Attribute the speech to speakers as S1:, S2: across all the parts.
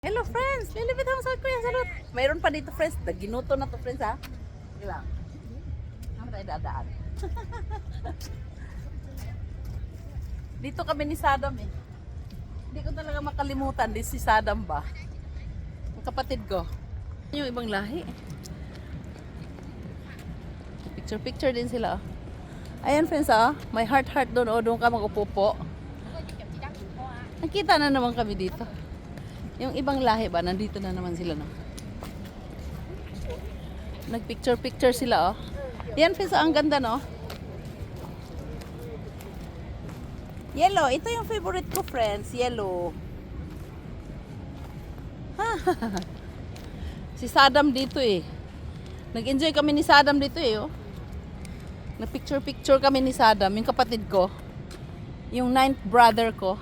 S1: Hello friends! Lilipit ako sa Kuya Salud. Mayroon pa dito friends. Ginuto na to friends ha. Ilang. Ano tayo dadaan? Dito kami ni Sadam eh. Hindi ko talaga makalimutan. Di si Sadam ba? Ang kapatid ko. Yung ibang lahi. Picture din sila. Ayan friends ha. May heart doon o doon ka mag-upo po. Nakita na naman kami dito. Yung ibang lahi ba, nandito na naman sila, no? Nagpicture sila, oh. Yan, friends, ang ganda, no? Yellow, ito yung favorite ko, friends. Yellow. Si Sadam dito, eh. Nag-enjoy kami ni Sadam dito, eh, oh. Nagpicture kami ni Sadam, yung kapatid ko. Yung ninth brother ko.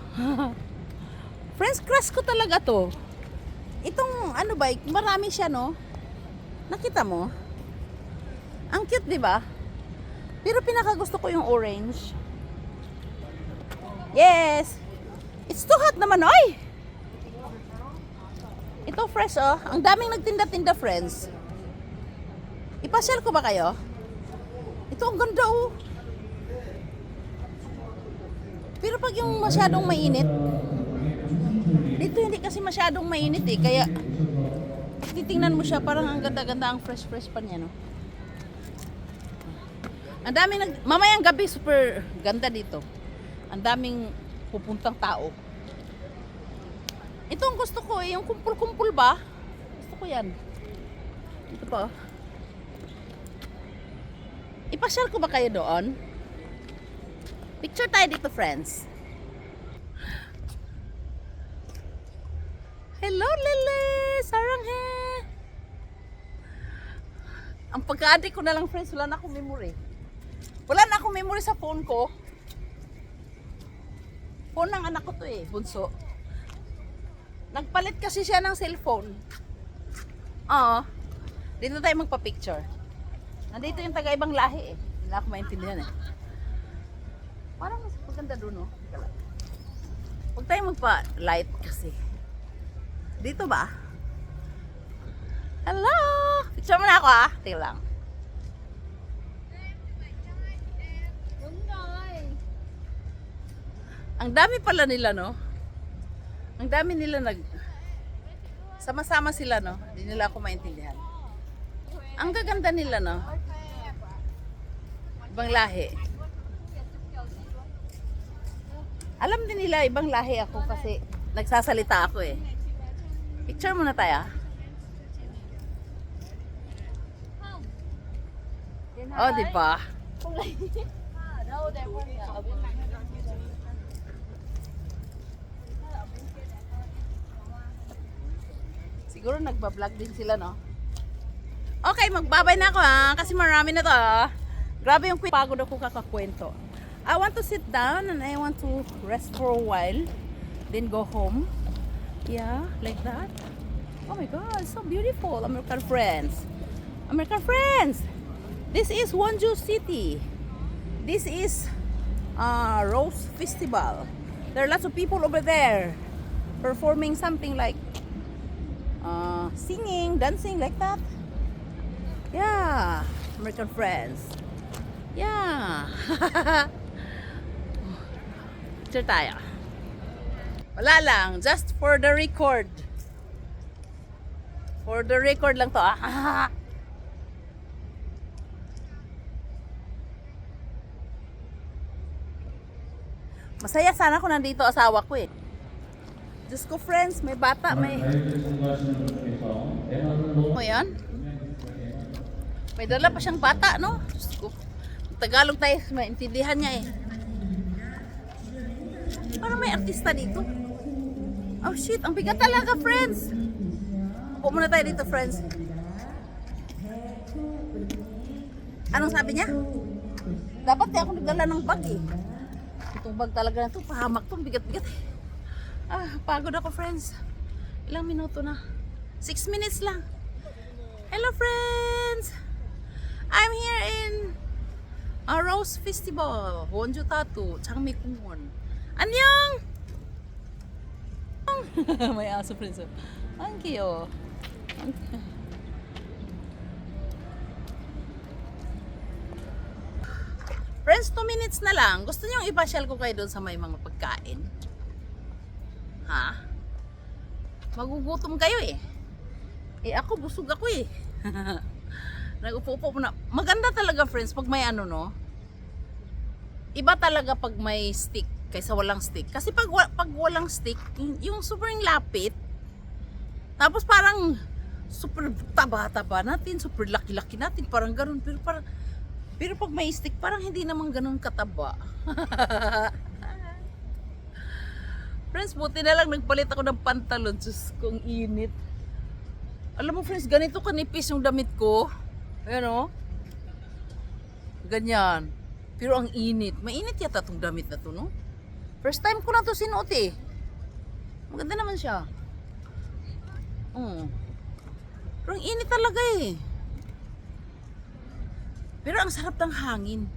S1: Friends, crush ko talaga to. Itong ano ba, marami siya no. Nakita mo? Ang cute, 'di ba? Pero pinakagusto ko yung orange. Yes. It's too hot naman, oy. Ito fresh oh. Ang daming nagtinda-tinda, friends. Ipasyal ko ba kayo? Ito ang ganda oh. Pero pag yung masyadong mainit, dito hindi kasi masyadong mainit eh, kaya titingnan mo siya parang ang ganda-ganda, ang fresh pa niya, no? Ang daming mamayang gabi super ganda dito. Ang daming pupuntang tao. Ito ang gusto ko eh, yung kumpul-kumpul ba? Gusto ko yan. Ito pa. Ipasyal ko ba kayo doon? Picture tayo dito, friends. Hello, Lele! Sarang he! Ang pagka-addict ko na lang, friends, wala na akong memory. Wala na akong memory sa phone ko. Phone ng anak ko to eh, bunso. Nagpalit kasi siya ng cellphone. Oo. Dito tayo magpa-picture. Nandito yung taga-ibang lahi eh. Hindi na ako maintindihan eh. Parang mas maganda doon, no? Huwag tayo magpa-light kasi. Dito ba? Hello! Picture mo na ako ah. Tingnan lang. Ang dami pala nila, no? Ang dami nila sama-sama sila, no? Hindi nila ako maintindihan. Ang gaganda nila, no? Ibang lahi. Alam din nila, ibang lahi ako kasi nagsasalita ako eh. Picture muna tayo. Oh, di ba? Siguro nagba-vlog din sila, no? Okay, magbabay na ako ha, kasi marami na to ha. Grabe yung pagod ako kakakwento. I want to sit down and I want to rest for a while, then go home. Yeah, like that. Oh my God, so beautiful, American friends. American friends, this is Wonju City. This is Rose Festival. There are lots of people over there performing something like singing, dancing, like that. Yeah, American friends. Yeah. Picture tayo. Wala lang, just for the record. For the record lang to ah. Masaya sana kung nandito asawa ko eh. Diyos ko friends, may bata, may... O yan? May dala pa siyang bata, no? Diyos ko. Tagalog tayo, maintindihan niya eh. Parang may artista dito. Oh shit, ang bigat talaga, friends. Upo muna tayo dito, friends. Anong sabi niya? Dapat di ako nagdala ng bag eh. Itong bag talaga na ito, pahamak ito, bigat-bigat eh. Pagod ako, friends. Ilang minuto na? 6 minutes lang. Hello, friends! I'm here in a Rose Festival. Wonju Tatu, Changmikungwon. Annyeong! May aso, friends. Thank you. Friends, 2 minutes na lang. Gusto niyo ipasyal ko kayo doon sa may mga pagkain? Ha? Magugutom kayo eh. Eh ako, busog ako eh. Nag-upo-upo na. Maganda talaga friends pag may ano no. Iba talaga pag may stick kaysa walang stick. Kasi pag walang stick, yung sobrang lapit. Tapos parang super taba-taba natin, super laki-laki natin, parang ganun. Pero pag may stick, parang hindi naman ganun kataba. Friends, buti na lang nagpalit ako ng pantalon. Diyos kong init. Alam mo friends, ganito kanipis yung damit ko. Ayan o. Ganyan. Pero ang init. Mainit yata itong damit na to, no? First time ko na to sinuot eh. Maganda naman siya. Pero ang init talaga eh. Pero ang sarap ng hangin.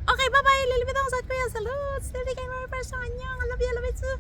S1: Okay, bye-bye. Lilipit ako sa Kuya Salud. Still taking more person. Annyeong. I love you, I love you too.